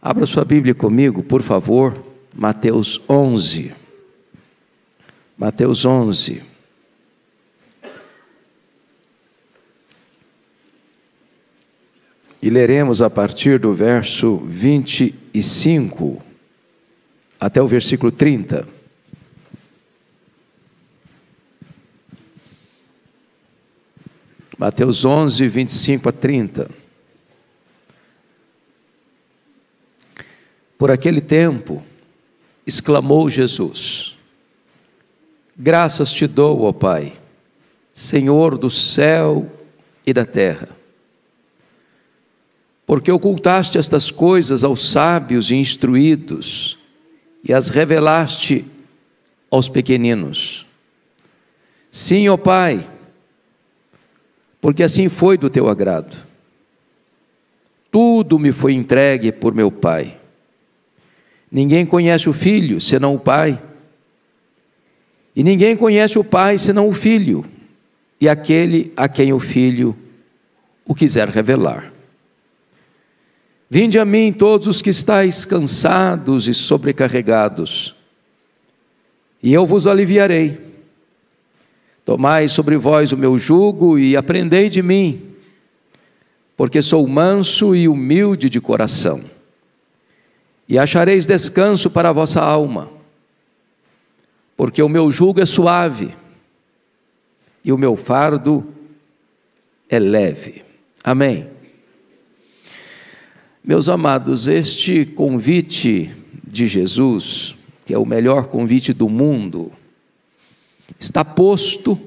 Abra sua Bíblia comigo, por favor, Mateus 11. Mateus 11. E leremos a partir do verso 25 até o versículo 30. Mateus 11, 25 a 30. Por aquele tempo, exclamou Jesus: graças te dou, ó Pai, Senhor do céu e da terra, porque ocultaste estas coisas aos sábios e instruídos e as revelaste aos pequeninos. Sim, ó Pai, porque assim foi do teu agrado. Tudo me foi entregue por meu Pai. Ninguém conhece o Filho senão o Pai, e ninguém conhece o Pai senão o Filho, e aquele a quem o Filho o quiser revelar. Vinde a mim todos os que estáis cansados e sobrecarregados, e eu vos aliviarei. Tomai sobre vós o meu jugo e aprendei de mim, porque sou manso e humilde de coração, e achareis descanso para a vossa alma, porque o meu jugo é suave e o meu fardo é leve. Amém. Meus amados, este convite de Jesus, que é o melhor convite do mundo, está posto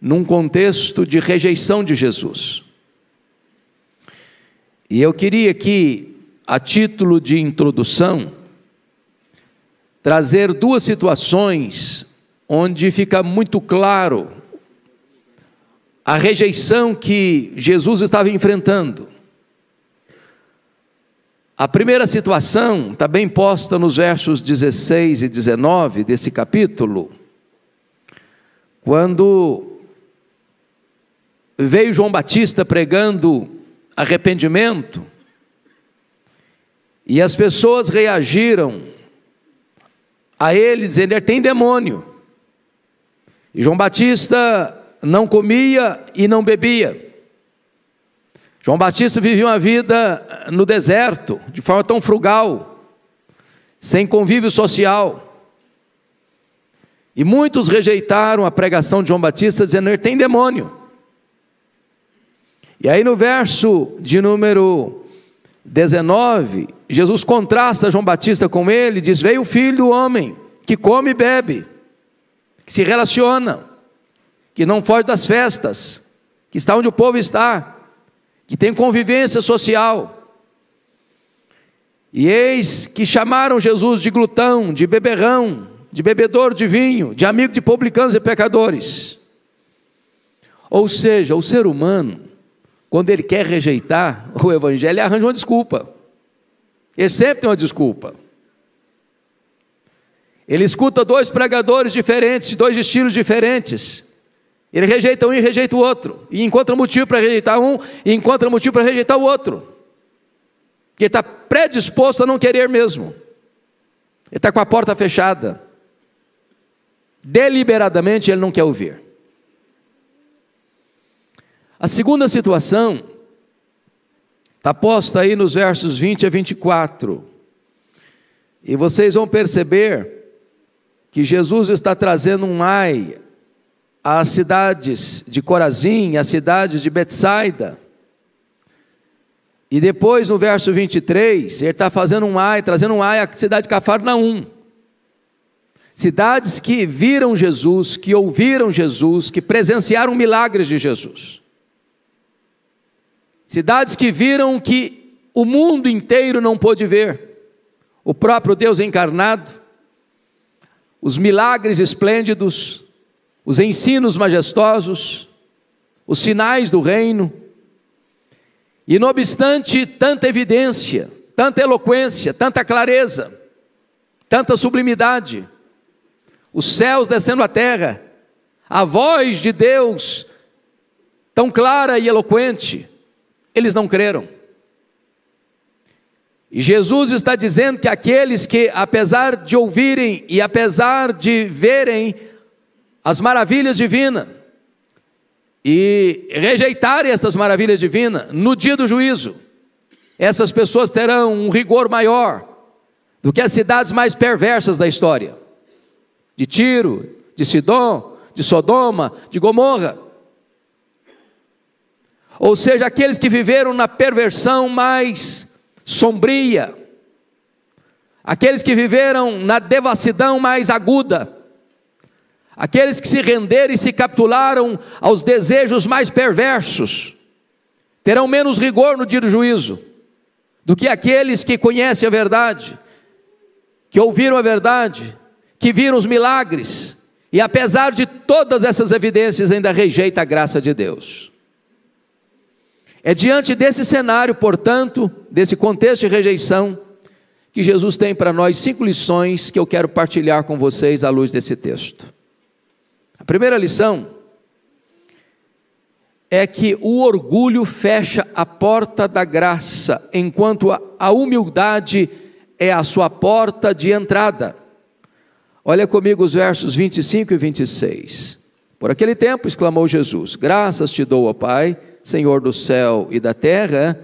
num contexto de rejeição de Jesus. E eu queria aqui, a título de introdução, trazer duas situações onde fica muito claro a rejeição que Jesus estava enfrentando. A primeira situação está bem posta nos versos 16 e 19 desse capítulo, quando veio João Batista pregando arrependimento, e as pessoas reagiram a ele dizendo: ele tem demônio. E João Batista não comia e não bebia. João Batista vivia uma vida no deserto, de forma tão frugal, sem convívio social. E muitos rejeitaram a pregação de João Batista, dizendo: ele tem demônio. E aí no verso de número 19, Jesus contrasta João Batista com ele, diz: veio o Filho do homem, que come e bebe, que se relaciona, que não foge das festas, que está onde o povo está, que tem convivência social. E eis que chamaram Jesus de glutão, de beberrão, de bebedor de vinho, de amigo de publicanos e pecadores. Ou seja, o ser humano, quando ele quer rejeitar o evangelho, ele arranja uma desculpa. Ele sempre tem uma desculpa. Ele escuta dois pregadores diferentes, de dois estilos diferentes. Ele rejeita um e rejeita o outro, e encontra motivo para rejeitar um, e encontra motivo para rejeitar o outro. Porque ele está predisposto a não querer mesmo. Ele está com a porta fechada. Deliberadamente ele não quer ouvir. A segunda situação está posta aí nos versos 20 a 24. E vocês vão perceber que Jesus está trazendo um ai às cidades de Corazim, às cidades de Betsaida. E depois no verso 23, ele está fazendo um ai, trazendo um ai à cidade de Cafarnaum. Cidades que viram Jesus, que ouviram Jesus, que presenciaram milagres de Jesus. Cidades que viram que o mundo inteiro não pôde ver. O próprio Deus encarnado, os milagres esplêndidos, os ensinos majestosos, os sinais do reino. E não obstante tanta evidência, tanta eloquência, tanta clareza, tanta sublimidade, os céus descendo à terra, a voz de Deus tão clara e eloquente, eles não creram. E Jesus está dizendo que aqueles que, apesar de ouvirem e apesar de verem as maravilhas divinas e rejeitarem essas maravilhas divinas, no dia do juízo, essas pessoas terão um rigor maior do que as cidades mais perversas da história, de Tiro, de Sidom, de Sodoma, de Gomorra. Ou seja, aqueles que viveram na perversão mais sombria, aqueles que viveram na devassidão mais aguda, aqueles que se renderam e se capitularam aos desejos mais perversos, terão menos rigor no dia do juízo, do que aqueles que conhecem a verdade, que ouviram a verdade, que viram os milagres, e apesar de todas essas evidências ainda rejeita a graça de Deus. É diante desse cenário, portanto, desse contexto de rejeição, que Jesus tem para nós 5 lições que eu quero partilhar com vocês à luz desse texto. A primeira lição é que o orgulho fecha a porta da graça, enquanto a humildade é a sua porta de entrada. Olha comigo os versos 25 e 26. Por aquele tempo exclamou Jesus: graças te dou, ó Pai, Senhor do céu e da terra,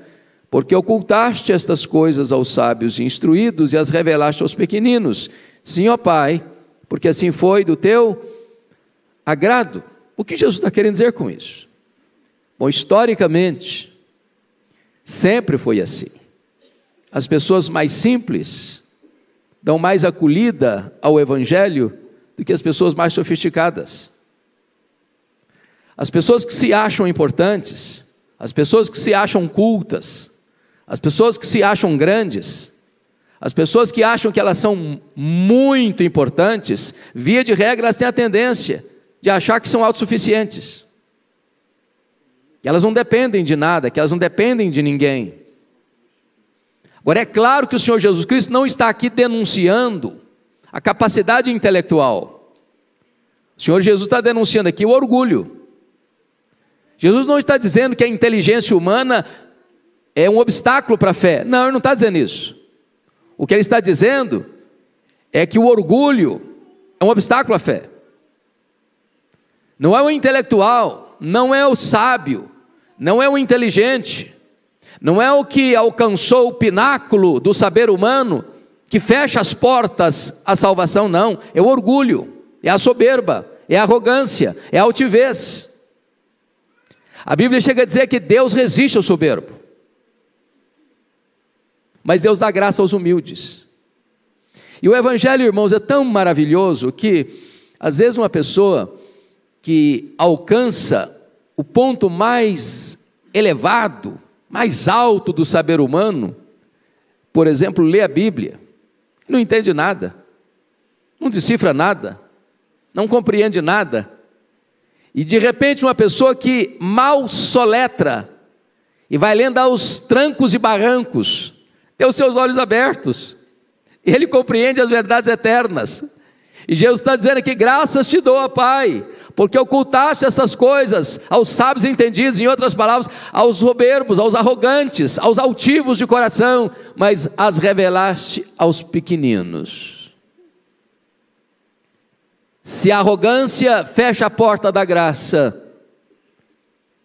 porque ocultaste estas coisas aos sábios e instruídos e as revelaste aos pequeninos. Sim, ó Pai, porque assim foi do teu agrado. O que Jesus está querendo dizer com isso? Bom, historicamente, sempre foi assim. As pessoas mais simples dão mais acolhida ao Evangelho do que as pessoas mais sofisticadas. As pessoas que se acham importantes, as pessoas que se acham cultas, as pessoas que se acham grandes, as pessoas que acham que elas são muito importantes, via de regra elas têm a tendência de achar que são autossuficientes, que elas não dependem de nada, que elas não dependem de ninguém. Agora é claro que o Senhor Jesus Cristo não está aqui denunciando a capacidade intelectual. O Senhor Jesus está denunciando aqui o orgulho. Jesus não está dizendo que a inteligência humana é um obstáculo para a fé. Não, ele não está dizendo isso. O que ele está dizendo é que o orgulho é um obstáculo à fé. Não é o intelectual, não é o sábio, não é o inteligente, não é o que alcançou o pináculo do saber humano que fecha as portas à salvação, não. É o orgulho, é a soberba, é a arrogância, é a altivez. A Bíblia chega a dizer que Deus resiste ao soberbo, mas Deus dá graça aos humildes. E o Evangelho, irmãos, é tão maravilhoso que, às vezes, uma pessoa que alcança o ponto mais elevado, mais alto do saber humano, por exemplo, lê a Bíblia, não entende nada, não decifra nada, não compreende nada, e de repente uma pessoa que mal soletra, e vai lendo aos trancos e barrancos, tem os seus olhos abertos, e ele compreende as verdades eternas, e Jesus está dizendo aqui: graças te dou, ó Pai, porque ocultaste essas coisas aos sábios entendidos, em outras palavras, aos soberbos, aos arrogantes, aos altivos de coração, mas as revelaste aos pequeninos. Se a arrogância fecha a porta da graça,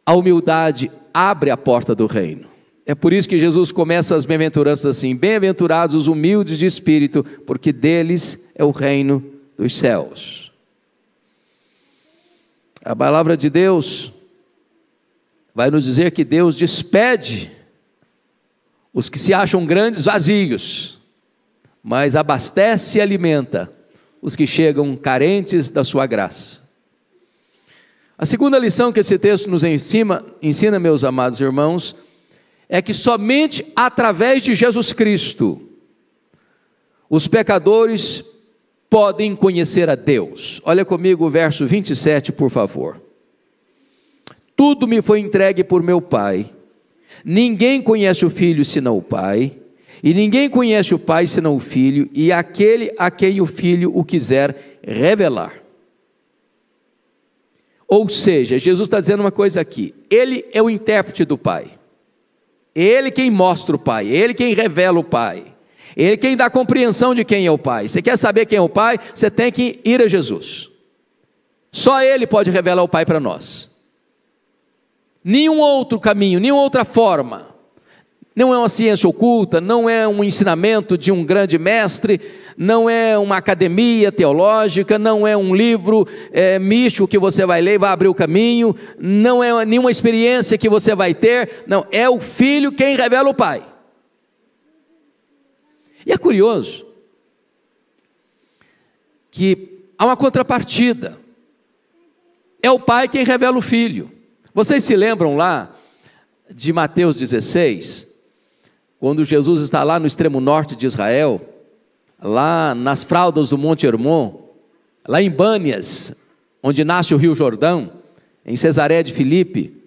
a humildade abre a porta do reino. É por isso que Jesus começa as bem-aventuranças assim: bem-aventurados os humildes de espírito, porque deles é o reino dos céus. A palavra de Deus vai nos dizer que Deus despede os que se acham grandes vazios, mas abastece e alimenta os que chegam carentes da sua graça. A segunda lição que esse texto nos ensina, meus amados irmãos, é que somente através de Jesus Cristo os pecadores podem conhecer a Deus. Olha comigo o verso 27, por favor. Tudo me foi entregue por meu Pai. Ninguém conhece o Filho senão o Pai, e ninguém conhece o Pai senão o Filho, e aquele a quem o Filho o quiser revelar. Ou seja, Jesus está dizendo uma coisa aqui: Ele é o intérprete do Pai. Ele quem mostra o Pai, Ele quem revela o Pai, Ele quem dá compreensão de quem é o Pai. Você quer saber quem é o Pai? Você tem que ir a Jesus. Só Ele pode revelar o Pai para nós. Nenhum outro caminho, nenhuma outra forma. Não é uma ciência oculta, não é um ensinamento de um grande mestre, não é uma academia teológica, não é um livro místico que você vai ler e vai abrir o caminho, não é nenhuma experiência que você vai ter, não, é o Filho quem revela o Pai. E é curioso que há uma contrapartida, é o Pai quem revela o Filho. Vocês se lembram lá de Mateus 16, quando Jesus está lá no extremo norte de Israel, lá nas fraldas do Monte Hermon, lá em Bânias, onde nasce o Rio Jordão, em Cesareia de Filipe,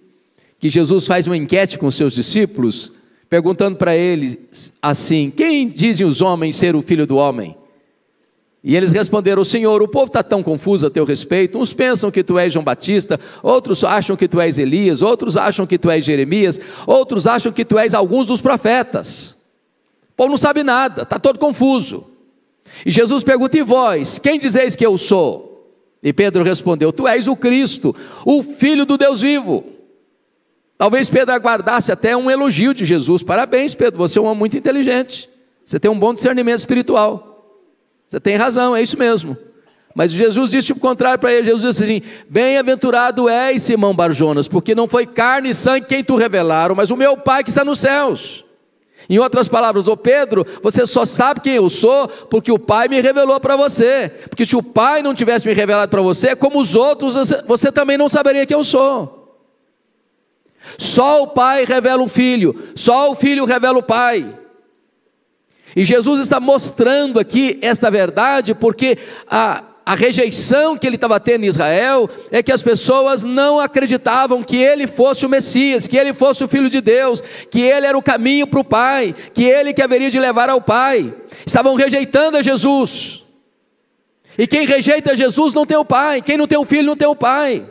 que Jesus faz uma enquete com os seus discípulos, perguntando para eles assim: quem dizem os homens ser o Filho do Homem? E eles responderam: Senhor, o povo está tão confuso a teu respeito, uns pensam que tu és João Batista, outros acham que tu és Elias, outros acham que tu és Jeremias, outros acham que tu és alguns dos profetas. O povo não sabe nada, está todo confuso. E Jesus pergunta: e vós, quem dizeis que eu sou? E Pedro respondeu: tu és o Cristo, o Filho do Deus vivo. Talvez Pedro aguardasse até um elogio de Jesus: parabéns, Pedro, você é um homem muito inteligente, você tem um bom discernimento espiritual. Você tem razão, é isso mesmo. Mas Jesus disse o contrário para ele. Jesus disse assim: bem-aventurado és, Simão Barjonas, porque não foi carne e sangue quem tu revelaram, mas o meu Pai que está nos céus. Em outras palavras, ô Pedro, você só sabe quem eu sou porque o Pai me revelou para você. Porque se o Pai não tivesse me revelado para você, como os outros, você também não saberia quem eu sou. Só o Pai revela o Filho, só o Filho revela o Pai. E Jesus está mostrando aqui esta verdade, porque a rejeição que ele estava tendo em Israel, é que as pessoas não acreditavam que ele fosse o Messias, que ele fosse o Filho de Deus, que ele era o caminho para o Pai, que ele que haveria de levar ao Pai. Estavam rejeitando a Jesus, e quem rejeita Jesus não tem o Pai, quem não tem o Filho não tem o Pai.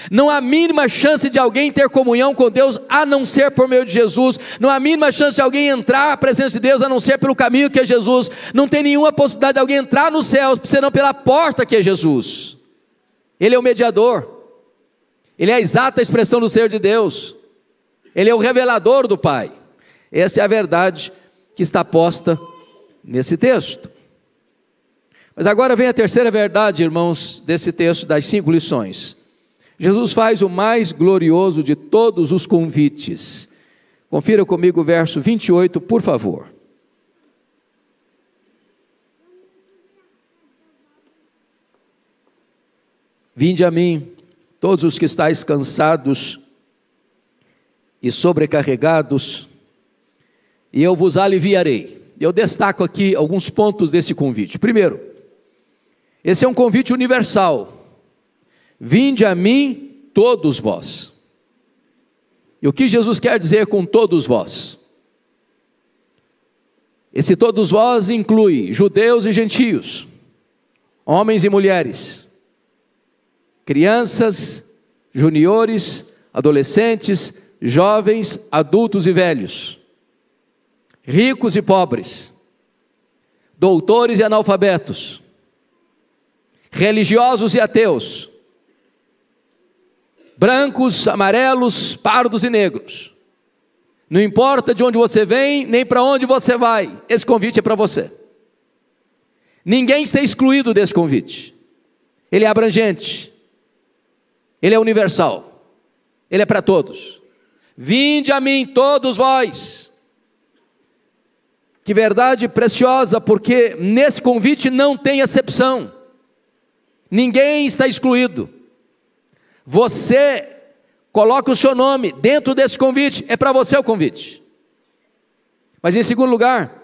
Não há mínima chance de alguém ter comunhão com Deus a não ser por meio de Jesus. Não há mínima chance de alguém entrar à presença de Deus a não ser pelo caminho que é Jesus. Não tem nenhuma possibilidade de alguém entrar no céu senão pela porta que é Jesus. Ele é o mediador, ele é a exata expressão do ser de Deus, ele é o revelador do Pai. Essa é a verdade que está posta nesse texto. Mas agora vem a terceira verdade, irmãos, desse texto das 5 lições. Jesus faz o mais glorioso de todos os convites. Confira comigo o verso 28, por favor. Vinde a mim, todos os que estáis cansados e sobrecarregados, e eu vos aliviarei. Eu destaco aqui alguns pontos desse convite. Primeiro, esse é um convite universal. Vinde a mim, todos vós. E o que Jesus quer dizer com todos vós? Esse todos vós inclui judeus e gentios, homens e mulheres, crianças, juniores, adolescentes, jovens, adultos e velhos, ricos e pobres, doutores e analfabetos, religiosos e ateus, brancos, amarelos, pardos e negros. Não importa de onde você vem, nem para onde você vai, esse convite é para você. Ninguém está excluído desse convite. Ele é abrangente, ele é universal, ele é para todos. Vinde a mim, todos vós. Que verdade preciosa, porque nesse convite não tem exceção. Ninguém está excluído. Você coloca o seu nome dentro desse convite, é para você o convite. Mas em segundo lugar,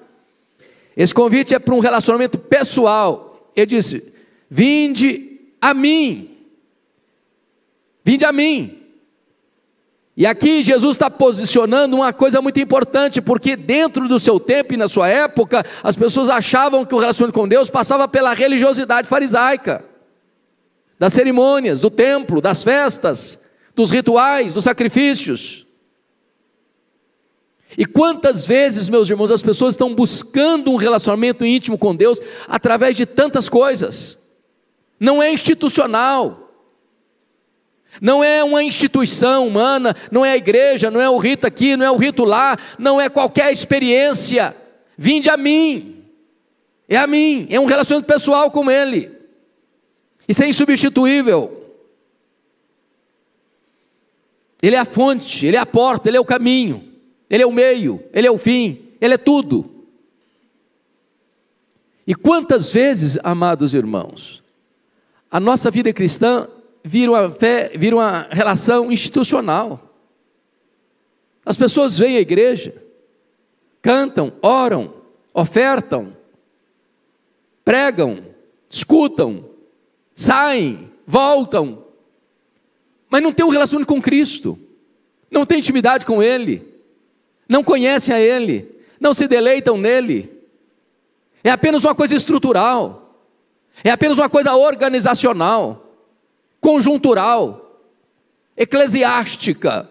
esse convite é para um relacionamento pessoal. Ele disse: vinde a mim. Vinde a mim. E aqui Jesus está posicionando uma coisa muito importante, porque dentro do seu tempo e na sua época, as pessoas achavam que o relacionamento com Deus passava pela religiosidade farisaica, das cerimônias, do templo, das festas, dos rituais, dos sacrifícios. E quantas vezes, meus irmãos, as pessoas estão buscando um relacionamento íntimo com Deus através de tantas coisas. Não é institucional, não é uma instituição humana, não é a igreja, não é o rito aqui, não é o rito lá, não é qualquer experiência. Vinde a mim, é um relacionamento pessoal com Ele, isso é insubstituível. Ele é a fonte, Ele é a porta, Ele é o caminho, Ele é o meio, Ele é o fim, Ele é tudo. E quantas vezes, amados irmãos, a nossa vida cristã vira uma relação institucional. As pessoas vêm à igreja, cantam, oram, ofertam, pregam, escutam, saem, voltam, mas não tem um relacionamento com Cristo, não tem intimidade com Ele, não conhecem a Ele, não se deleitam nele. É apenas uma coisa estrutural, é apenas uma coisa organizacional, conjuntural, eclesiástica.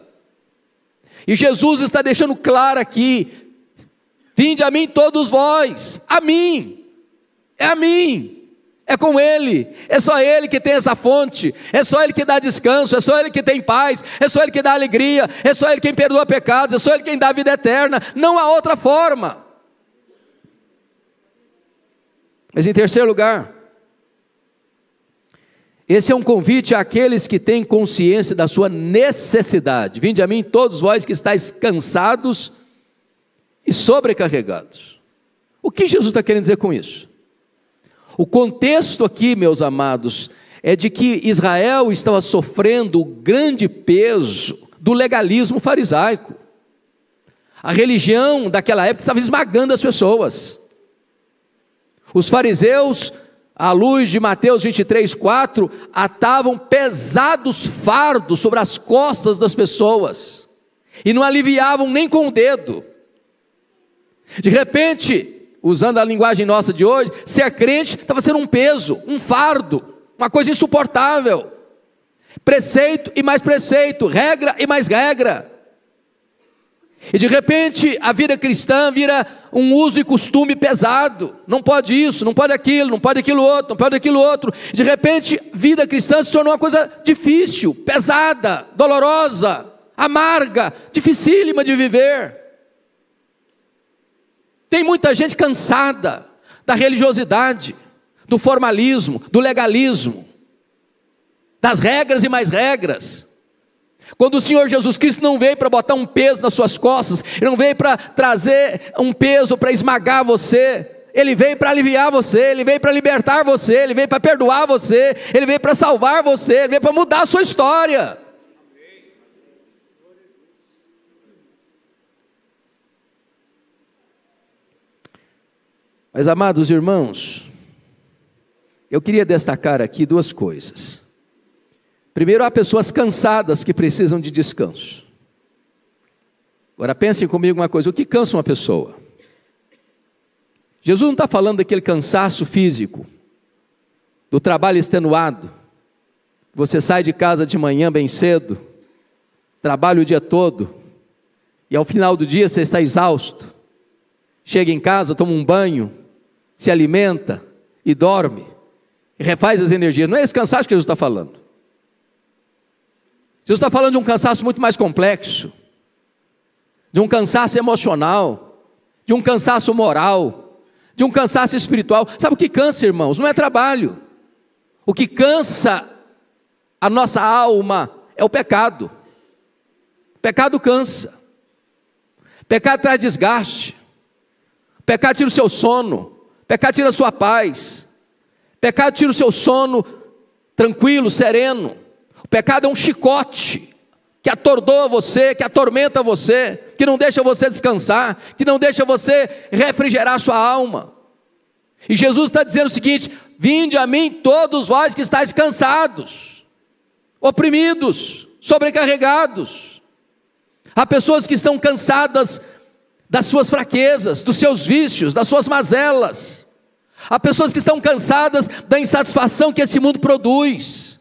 E Jesus está deixando claro aqui: vinde a mim todos vós, a mim, é com Ele, é só Ele que tem essa fonte, é só Ele que dá descanso, é só Ele que tem paz, é só Ele que dá alegria, é só Ele quem perdoa pecados, é só Ele quem dá vida eterna, não há outra forma. Mas em terceiro lugar, esse é um convite àqueles que têm consciência da sua necessidade. Vinde a mim todos vós que estáis cansados e sobrecarregados. O que Jesus está querendo dizer com isso? O contexto aqui, meus amados, é de que Israel estava sofrendo o grande peso do legalismo farisaico. A religião daquela época estava esmagando as pessoas. Os fariseus, à luz de Mateus 23:4, atavam pesados fardos sobre as costas das pessoas, e não aliviavam nem com o dedo. De repente, usando a linguagem nossa de hoje, ser crente estava sendo um peso, um fardo, uma coisa insuportável. Preceito e mais preceito, regra e mais regra. E de repente a vida cristã vira um uso e costume pesado. Não pode isso, não pode aquilo, não pode aquilo outro, não pode aquilo outro. De repente, vida cristã se tornou uma coisa difícil, pesada, dolorosa, amarga, dificílima de viver. Tem muita gente cansada da religiosidade, do formalismo, do legalismo, das regras e mais regras. Quando o Senhor Jesus Cristo não veio para botar um peso nas suas costas, Ele não veio para trazer um peso para esmagar você, Ele veio para aliviar você, Ele veio para libertar você, Ele veio para perdoar você, Ele veio para salvar você, Ele veio para mudar a sua história. Mas, amados irmãos, eu queria destacar aqui duas coisas. Primeiro, há pessoas cansadas que precisam de descanso. Agora pensem comigo uma coisa: o que cansa uma pessoa? Jesus não está falando daquele cansaço físico, do trabalho extenuado. Você sai de casa de manhã bem cedo, trabalha o dia todo, e ao final do dia você está exausto. Chega em casa, toma um banho, se alimenta e dorme, e refaz as energias. Não é esse cansaço que Jesus está falando. Jesus está falando de um cansaço muito mais complexo, de um cansaço emocional, de um cansaço moral, de um cansaço espiritual. Sabe o que cansa, irmãos? Não é trabalho. O que cansa a nossa alma é o pecado. O pecado cansa. O pecado traz desgaste. O pecado tira o seu sono. O pecado tira a sua paz. O pecado tira o seu sono tranquilo, sereno. O pecado é um chicote que atordoa você, que atormenta você, que não deixa você descansar, que não deixa você refrigerar a sua alma. E Jesus está dizendo o seguinte: vinde a mim todos vós que estáis cansados, oprimidos, sobrecarregados. Há pessoas que estão cansadas das suas fraquezas, dos seus vícios, das suas mazelas. Há pessoas que estão cansadas da insatisfação que esse mundo produz.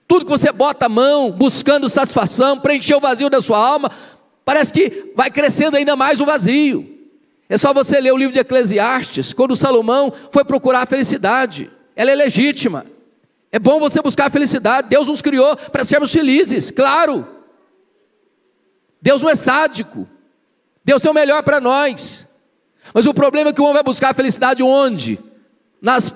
Tudo que você bota a mão, buscando satisfação, preencher o vazio da sua alma, parece que vai crescendo ainda mais o vazio. É só você ler o livro de Eclesiastes, quando Salomão foi procurar a felicidade. Ela é legítima, é bom você buscar a felicidade. Deus nos criou para sermos felizes, claro. Deus não é sádico, Deus tem o melhor para nós. Mas o problema é que o homem vai buscar a felicidade onde? Nas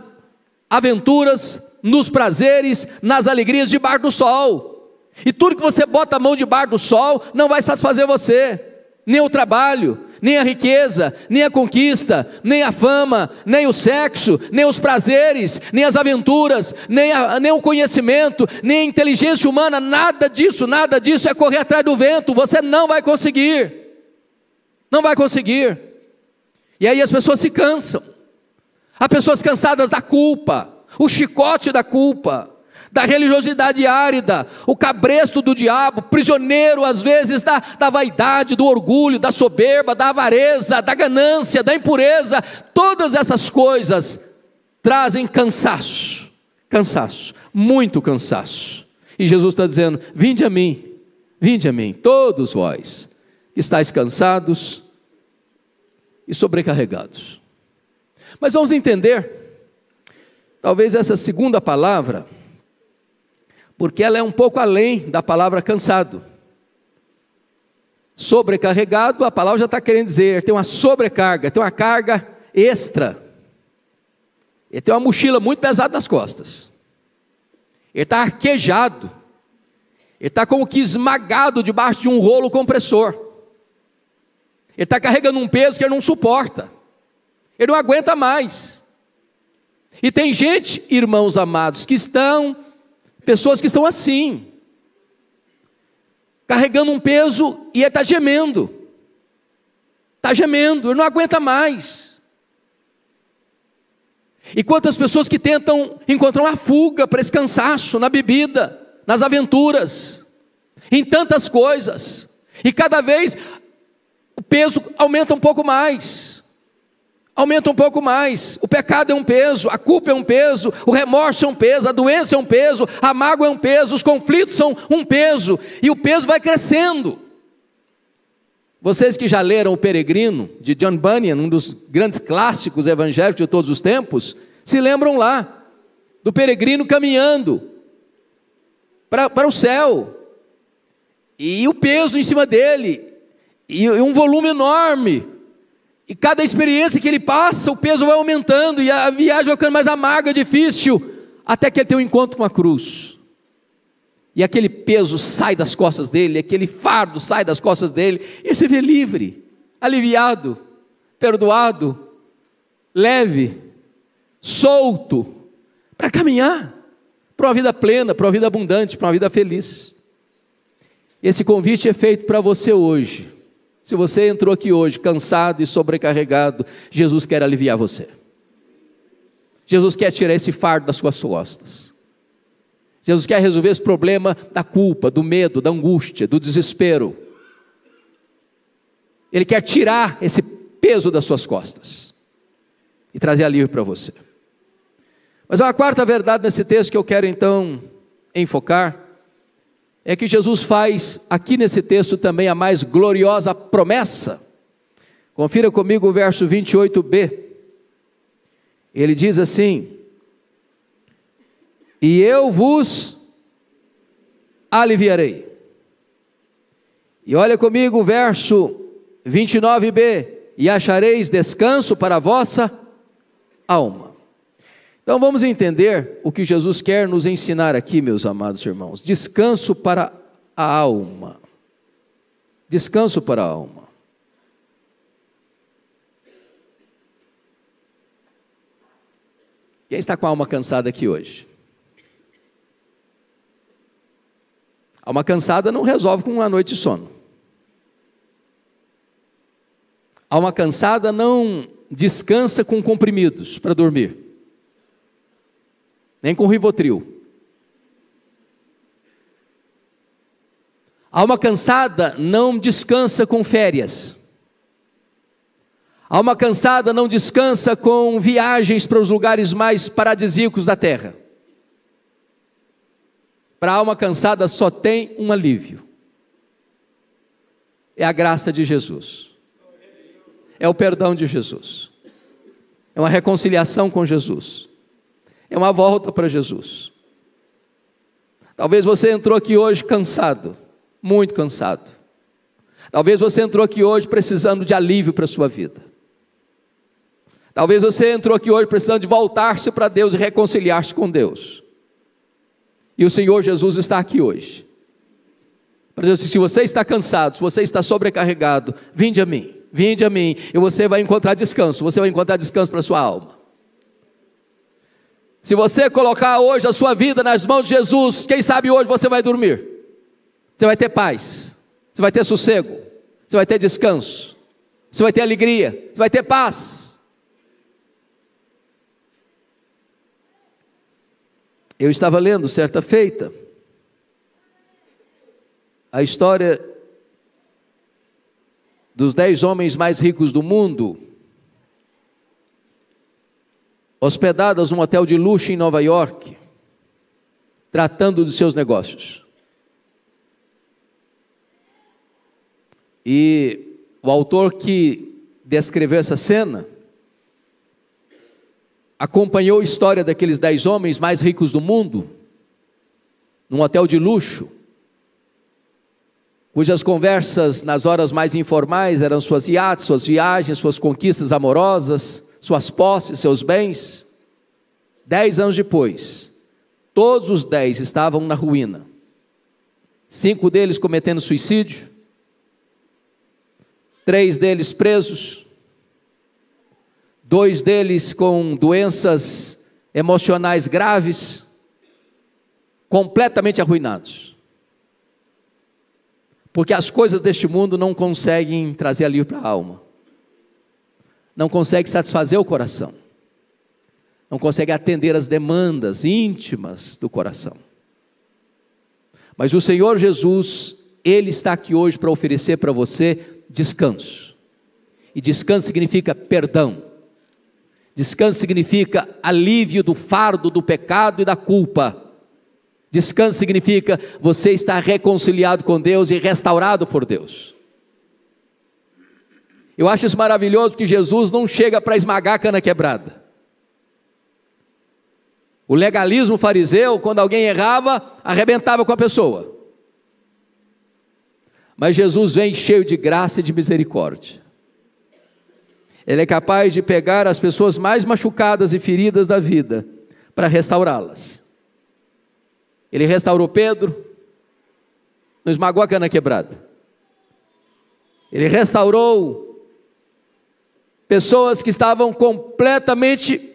aventuras, nos prazeres, nas alegrias debaixo do sol. E tudo que você bota a mão debaixo do sol não vai satisfazer você, nem o trabalho, nem a riqueza, nem a conquista, nem a fama, nem o sexo, nem os prazeres, nem as aventuras, nem o conhecimento, nem a inteligência humana. Nada disso é correr atrás do vento. Você não vai conseguir, não vai conseguir. E aí as pessoas se cansam. Há pessoas cansadas da culpa, o chicote da culpa, da religiosidade árida, o cabresto do diabo, prisioneiro às vezes da vaidade, do orgulho, da soberba, da avareza, da ganância, da impureza. Todas essas coisas trazem cansaço, muito cansaço. E Jesus está dizendo: vinde a mim, todos vós que estáis cansados e sobrecarregados. Mas vamos entender, talvez essa segunda palavra, porque ela é um pouco além da palavra cansado. Sobrecarregado, a palavra já está querendo dizer, tem uma sobrecarga, tem uma carga extra. Ele tem uma mochila muito pesada nas costas. Ele está arquejado. Ele está como que esmagado debaixo de um rolo compressor. Ele está carregando um peso que ele não suporta. Ele não aguenta mais. E tem gente, irmãos amados, pessoas que estão assim, carregando um peso, e ele está gemendo, ele não aguenta mais. E quantas pessoas que tentam encontrar uma fuga para esse cansaço, na bebida, nas aventuras, em tantas coisas, e cada vez o peso aumenta um pouco mais. O pecado é um peso, a culpa é um peso, o remorso é um peso, a doença é um peso, a mágoa é um peso, os conflitos são um peso, e o peso vai crescendo. Vocês que já leram O Peregrino, de John Bunyan, um dos grandes clássicos evangélicos de todos os tempos, se lembram lá, do peregrino caminhando para o céu, e o peso em cima dele, e um volume enorme. E cada experiência que ele passa, o peso vai aumentando, e a viagem vai ficando mais amarga, difícil, até que ele tem um encontro com a cruz. E aquele peso sai das costas dele, aquele fardo sai das costas dele, e ele se vê livre, aliviado, perdoado, leve, solto, para caminhar para uma vida plena, para uma vida abundante, para uma vida feliz. Esse convite é feito para você hoje. Se você entrou aqui hoje cansado e sobrecarregado, Jesus quer aliviar você. Jesus quer tirar esse fardo das suas costas. Jesus quer resolver esse problema da culpa, do medo, da angústia, do desespero. Ele quer tirar esse peso das suas costas e trazer alívio para você. Mas há uma quarta verdade nesse texto que eu quero então enfocar. É que Jesus faz aqui nesse texto também a mais gloriosa promessa. Confira comigo o verso 28b. Ele diz assim: e eu vos aliviarei. E olha comigo o verso 29b. E achareis descanso para a vossa alma. Então vamos entender o que Jesus quer nos ensinar aqui, meus amados irmãos. Descanso para a alma. Descanso para a alma. Quem está com a alma cansada aqui hoje? A alma cansada não resolve com uma noite de sono. A alma cansada não descansa com comprimidos para dormir. Nem com Rivotril. A alma cansada não descansa com férias. A alma cansada não descansa com viagens para os lugares mais paradisíacos da terra. Para a alma cansada só tem um alívio. é a graça de Jesus, é o perdão de Jesus, é uma reconciliação com Jesus, é uma volta para Jesus. Talvez você entrou aqui hoje cansado, muito cansado. Talvez você entrou aqui hoje precisando de alívio para a sua vida. Talvez você entrou aqui hoje precisando de voltar-se para Deus e reconciliar-se com Deus. E o Senhor Jesus está aqui hoje para dizer assim: se você está cansado, se você está sobrecarregado, vinde a mim, e você vai encontrar descanso, você vai encontrar descanso para a sua alma. Se você colocar hoje a sua vida nas mãos de Jesus, quem sabe hoje você vai dormir, você vai ter paz, você vai ter sossego, você vai ter descanso, você vai ter alegria, você vai ter paz. Eu estava lendo certa feita a história dos 10 homens mais ricos do mundo, hospedados num hotel de luxo em Nova York, tratando dos seus negócios. E o autor que descreveu essa cena acompanhou a história daqueles 10 homens mais ricos do mundo, num hotel de luxo, cujas conversas nas horas mais informais eram suas iates, suas viagens, suas conquistas amorosas, suas posses, seus bens. 10 anos depois, todos os 10 estavam na ruína. 5 deles cometendo suicídio, 3 deles presos, 2 deles com doenças emocionais graves, completamente arruinados. Porque as coisas deste mundo não conseguem trazer alívio para a alma, não conseguem satisfazer o coração, não conseguem atender as demandas íntimas do coração. Mas o Senhor Jesus, Ele está aqui hoje para oferecer para você descanso. E descanso significa perdão. Descanso significa alívio do fardo do pecado e da culpa. Descanso significa você estar reconciliado com Deus e restaurado por Deus. Eu acho isso maravilhoso, porque Jesus não chega para esmagar a cana quebrada. O legalismo fariseu, quando alguém errava, arrebentava com a pessoa. Mas Jesus vem cheio de graça e de misericórdia. Ele é capaz de pegar as pessoas mais machucadas e feridas da vida para restaurá-las. Ele restaurou Pedro, não esmagou a cana quebrada. Ele restaurou pessoas que estavam completamente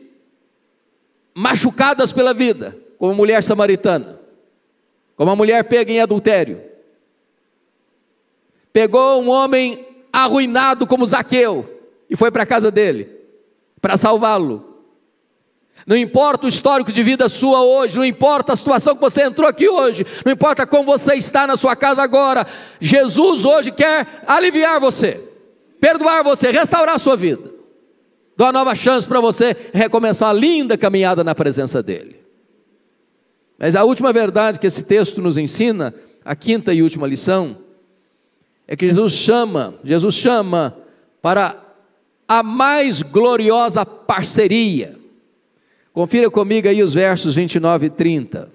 machucadas pela vida, como a mulher samaritana, como a mulher pega em adultério. Pegou um homem arruinado como Zaqueu e foi para a casa dele para salvá-lo. Não importa o histórico de vida sua hoje, não importa a situação que você entrou aqui hoje, não importa como você está na sua casa agora, Jesus hoje quer aliviar você, perdoar você, restaurar a sua vida, dar uma nova chance para você recomeçar uma linda caminhada na presença dele. Mas a última verdade que esse texto nos ensina, a quinta e última lição, é que Jesus chama para a mais gloriosa parceria. Confira comigo aí os versos 29 e 30.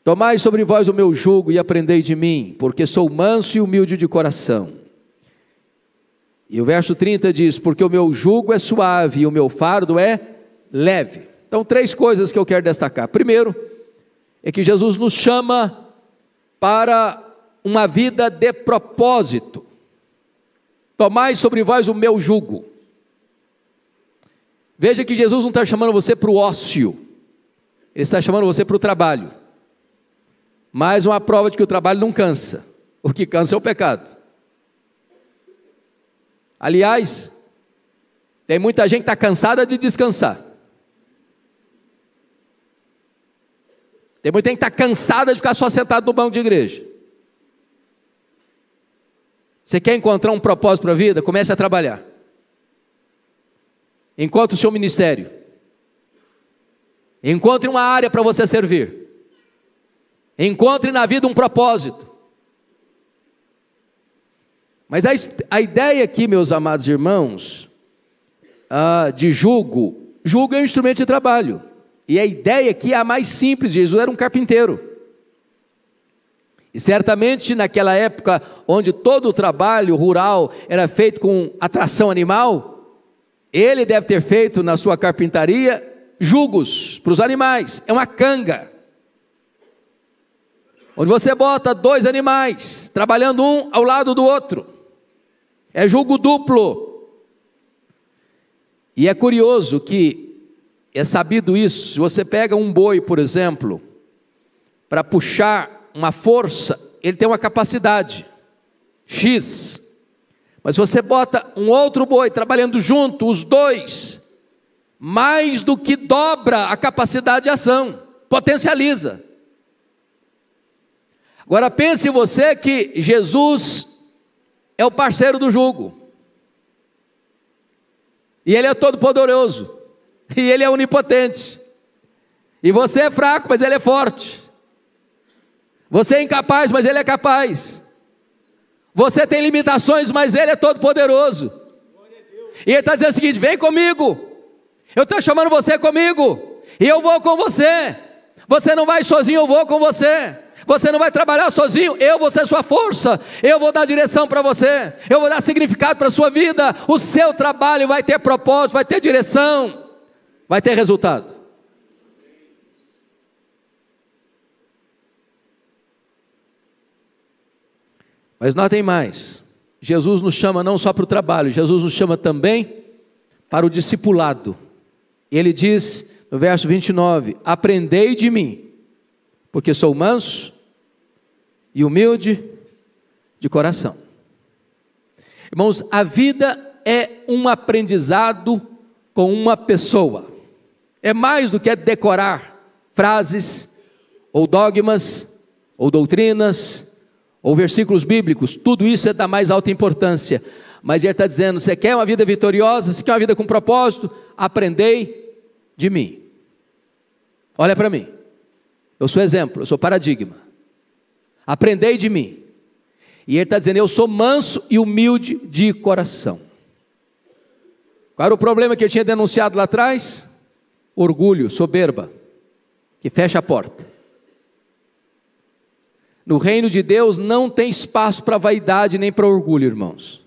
Tomai sobre vós o meu jugo e aprendei de mim, porque sou manso e humilde de coração. E o verso 30 diz: porque o meu jugo é suave e o meu fardo é leve. Então, 3 coisas que eu quero destacar. Primeiro, é que Jesus nos chama para uma vida de propósito. Tomai sobre vós o meu jugo. Veja que Jesus não está chamando você para o ócio, Ele está chamando você para o trabalho. Mais uma prova de que o trabalho não cansa, o que cansa é o pecado. Aliás, tem muita gente que está cansada de descansar. Tem muita gente que está cansada de ficar só sentado no banco de igreja. Você quer encontrar um propósito para a vida? Comece a trabalhar. Encontre o seu ministério. Encontre uma área para você servir. Encontre na vida um propósito. Mas a ideia aqui, meus amados irmãos, de jugo é um instrumento de trabalho, e a ideia aqui é a mais simples. Jesus era um carpinteiro, e certamente naquela época, onde todo o trabalho rural era feito com a tração animal, ele deve ter feito na sua carpintaria jugos para os animais. É uma canga, onde você bota 2 animais, trabalhando um ao lado do outro. É jugo duplo. E é curioso que é sabido isso. Se você pega um boi, por exemplo, para puxar uma força, ele tem uma capacidade X. Mas se você bota um outro boi trabalhando junto, os dois, mais do que dobra a capacidade de ação, potencializa. Agora pense você que Jesus é o parceiro do jugo, e Ele é todo poderoso, e Ele é onipotente, e você é fraco, mas Ele é forte, você é incapaz, mas Ele é capaz, você tem limitações, mas Ele é todo poderoso, e Ele está dizendo o seguinte: vem comigo, eu estou chamando você comigo, e eu vou com você, você não vai sozinho, eu vou com você. Você não vai trabalhar sozinho, eu vou ser sua força, eu vou dar direção para você, eu vou dar significado para a sua vida, o seu trabalho vai ter propósito, vai ter direção, vai ter resultado. Mas notem mais, Jesus nos chama não só para o trabalho, Jesus nos chama também para o discipulado. Ele diz no verso 29, aprendei de mim, porque sou manso e humilde de coração. Irmãos, a vida é um aprendizado com uma pessoa. É mais do que decorar frases, ou dogmas, ou doutrinas, ou versículos bíblicos. Tudo isso é da mais alta importância. Mas ele está dizendo: você quer uma vida vitoriosa, você quer uma vida com propósito? Aprendei de mim. Olha para mim. Eu sou exemplo, eu sou paradigma. Aprendei de mim. E ele está dizendo: eu sou manso e humilde de coração. Qual era o problema que ele tinha denunciado lá atrás? Orgulho, soberba, que fecha a porta. No reino de Deus não tem espaço para vaidade nem para orgulho, irmãos.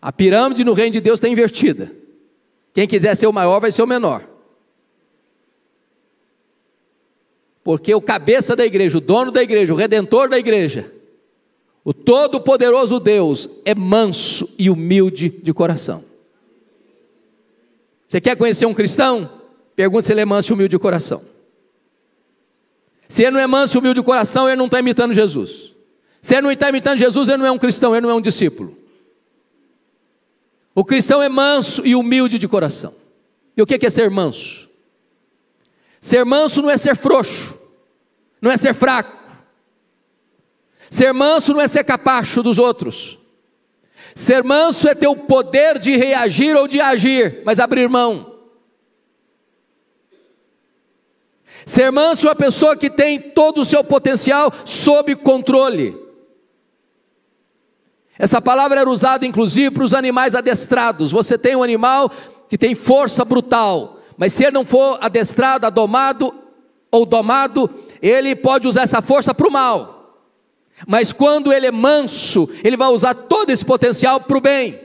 A pirâmide no reino de Deus está invertida. Quem quiser ser o maior vai ser o menor. Porque o cabeça da igreja, o dono da igreja, o redentor da igreja, o todo-poderoso Deus é manso e humilde de coração. Você quer conhecer um cristão? Pergunta se ele é manso e humilde de coração. Se ele não é manso e humilde de coração, ele não está imitando Jesus. Se ele não está imitando Jesus, ele não é um cristão, ele não é um discípulo. O cristão é manso e humilde de coração. E o que é ser manso? Ser manso não é ser frouxo, não é ser fraco. Ser manso não é ser capacho dos outros. Ser manso é ter o poder de reagir ou de agir, mas abrir mão. Ser manso é uma pessoa que tem todo o seu potencial sob controle. Essa palavra era usada inclusive para os animais adestrados. Você tem um animal que tem força brutal, mas se ele não for adestrado, adomado ou domado, ele pode usar essa força para o mal. Mas quando ele é manso, ele vai usar todo esse potencial para o bem.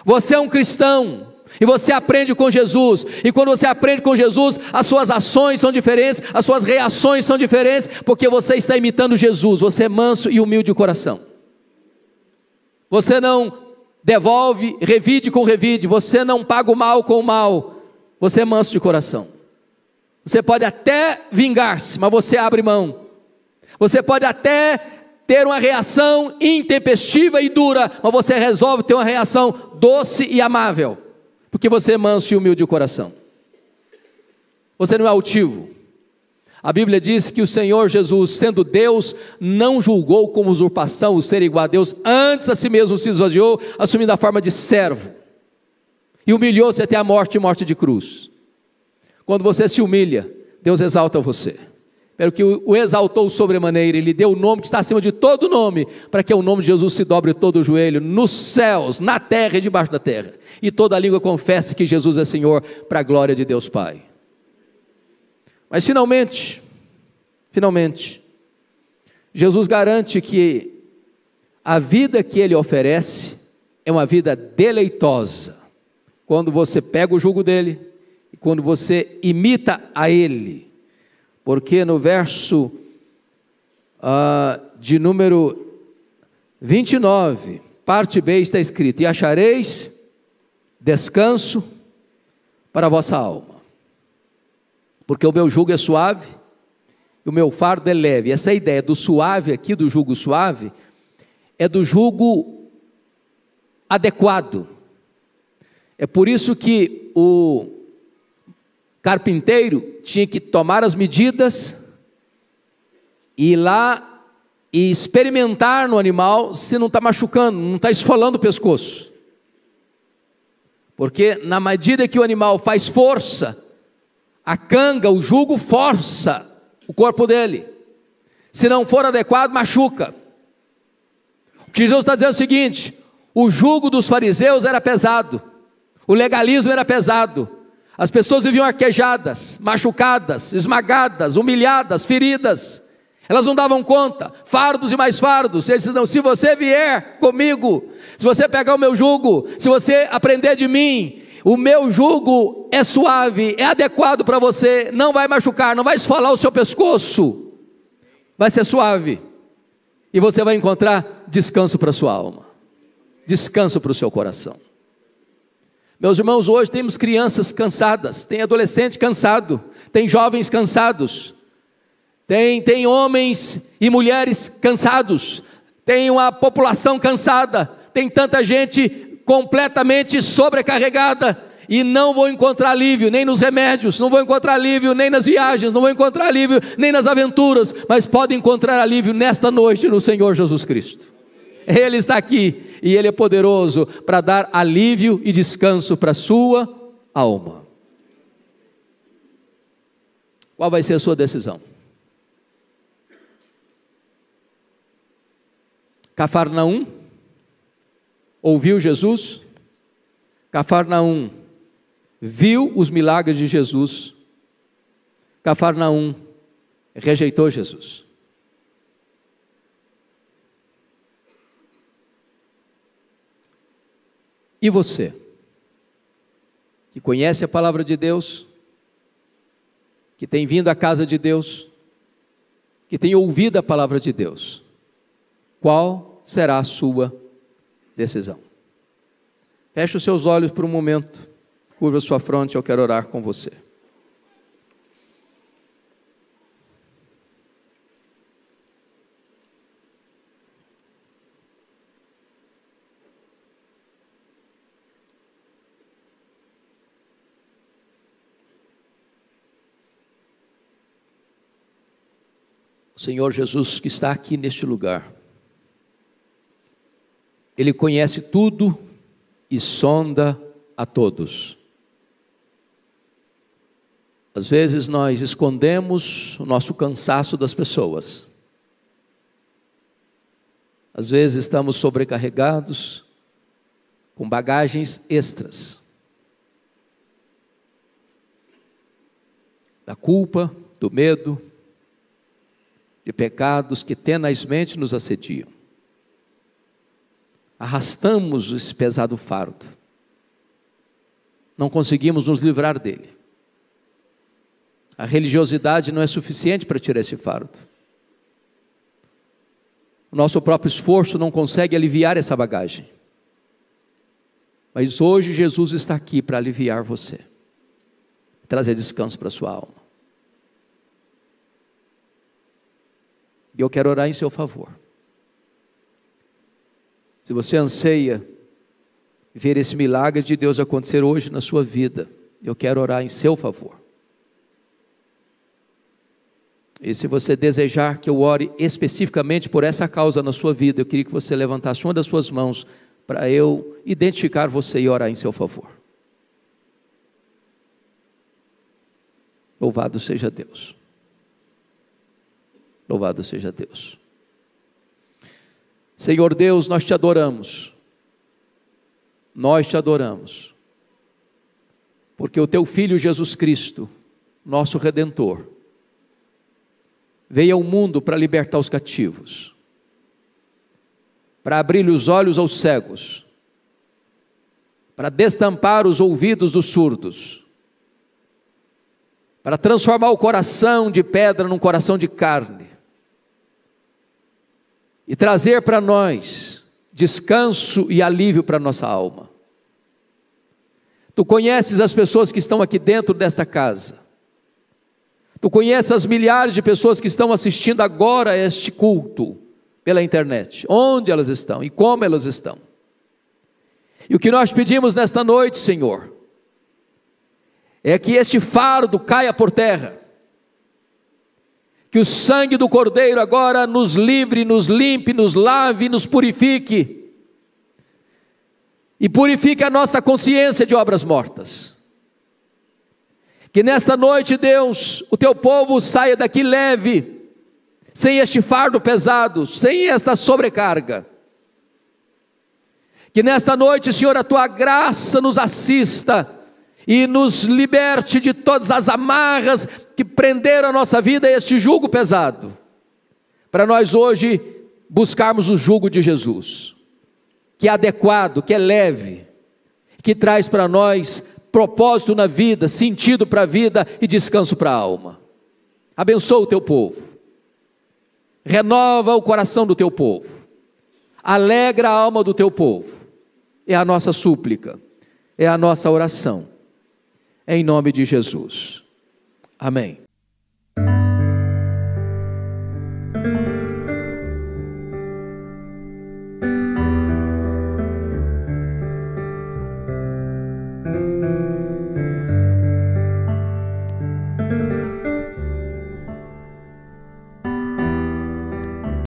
Você é um cristão e você aprende com Jesus, e quando você aprende com Jesus, as suas ações são diferentes, as suas reações são diferentes, porque você está imitando Jesus. Você é manso e humilde de coração. Você não devolve revide com revide, você não paga o mal com o mal, você é manso de coração. Você pode até vingar-se, mas você abre mão. Você pode até ter uma reação intempestiva e dura, mas você resolve ter uma reação doce e amável, porque você é manso e humilde de coração. Você não é altivo. A Bíblia diz que o Senhor Jesus, sendo Deus, não julgou como usurpação o ser igual a Deus, antes a si mesmo se esvaziou, assumindo a forma de servo, e humilhou-se até a morte e morte de cruz. Quando você se humilha, Deus exalta você. pelo que o exaltou sobremaneira, ele deu o nome que está acima de todo nome, para que o nome de Jesus se dobre todo o joelho, nos céus, na terra e debaixo da terra, e toda a língua confesse que Jesus é Senhor, para a glória de Deus Pai. Mas finalmente, Jesus garante que a vida que Ele oferece é uma vida deleitosa, quando você pega o jugo dele, e quando você imita a Ele, porque no verso de número 29, parte B, está escrito: e achareis descanso para a vossa alma, porque o meu jugo é suave, e o meu fardo é leve. Essa ideia do suave aqui, do jugo suave, é do jugo adequado. É por isso que o carpinteiro tinha que tomar as medidas, e ir lá e experimentar no animal se não está machucando, não está esfolando o pescoço, porque na medida que o animal faz força, a canga, o jugo força o corpo dele, se não for adequado, machuca. O que Jesus está dizendo é o seguinte: o jugo dos fariseus era pesado, o legalismo era pesado, as pessoas viviam arquejadas, machucadas, esmagadas, humilhadas, feridas, elas não davam conta, fardos e mais fardos. Eles diziam: se você vier comigo, se você pegar o meu jugo, se você aprender de mim, o meu jugo é suave, é adequado para você, não vai machucar, não vai esfolar o seu pescoço, vai ser suave, e você vai encontrar descanso para a sua alma, descanso para o seu coração. Meus irmãos, hoje temos crianças cansadas, tem adolescente cansado, tem jovens cansados, tem homens e mulheres cansados, tem uma população cansada, tem tanta gente completamente sobrecarregada, e não vão encontrar alívio nem nos remédios, não vão encontrar alívio nem nas viagens, não vão encontrar alívio nem nas aventuras, mas podem encontrar alívio nesta noite no Senhor Jesus Cristo. Ele está aqui, e Ele é poderoso para dar alívio e descanso para a sua alma. Qual vai ser a sua decisão? Cafarnaum ouviu Jesus, Cafarnaum viu os milagres de Jesus, Cafarnaum rejeitou Jesus. E você, que conhece a palavra de Deus, que tem vindo à casa de Deus, que tem ouvido a palavra de Deus, qual será a sua decisão? Feche os seus olhos por um momento, curva a sua fronte, eu quero orar com você. O Senhor Jesus que está aqui neste lugar, Ele conhece tudo e sonda a todos. Às vezes nós escondemos o nosso cansaço das pessoas, às vezes estamos sobrecarregados, com bagagens extras, da culpa, do medo, de pecados que tenazmente nos assediam. Arrastamos esse pesado fardo, não conseguimos nos livrar dele. A religiosidade não é suficiente para tirar esse fardo. O nosso próprio esforço não consegue aliviar essa bagagem. Mas hoje Jesus está aqui para aliviar você, trazer descanso para a sua alma. E eu quero orar em seu favor. Se você anseia ver esse milagre de Deus acontecer hoje na sua vida, eu quero orar em seu favor. E se você desejar que eu ore especificamente por essa causa na sua vida, eu queria que você levantasse uma das suas mãos para eu identificar você e orar em seu favor. Louvado seja Deus. Louvado seja Deus. Senhor Deus, nós te adoramos, porque o teu Filho Jesus Cristo, nosso Redentor, veio ao mundo para libertar os cativos, para abrir os olhos aos cegos, para destampar os ouvidos dos surdos, para transformar o coração de pedra num coração de carne, e trazer para nós descanso e alívio para a nossa alma. Tu conheces as pessoas que estão aqui dentro desta casa, tu conheces as milhares de pessoas que estão assistindo agora este culto pela internet, onde elas estão e como elas estão. E o que nós pedimos nesta noite, Senhor, é que este fardo caia por terra, que o sangue do Cordeiro agora nos livre, nos limpe, nos lave, nos purifique, e purifique a nossa consciência de obras mortas. Que nesta noite, Deus, o teu povo saia daqui leve, sem este fardo pesado, sem esta sobrecarga. Que nesta noite, Senhor, a tua graça nos assista e nos liberte de todas as amarras que prenderam a nossa vida a este jugo pesado, para nós hoje buscarmos o jugo de Jesus, que é adequado, que é leve, que traz para nós propósito na vida, sentido para a vida e descanso para a alma. Abençoa o teu povo, renova o coração do teu povo, alegra a alma do teu povo, é a nossa súplica, é a nossa oração, em nome de Jesus, amém.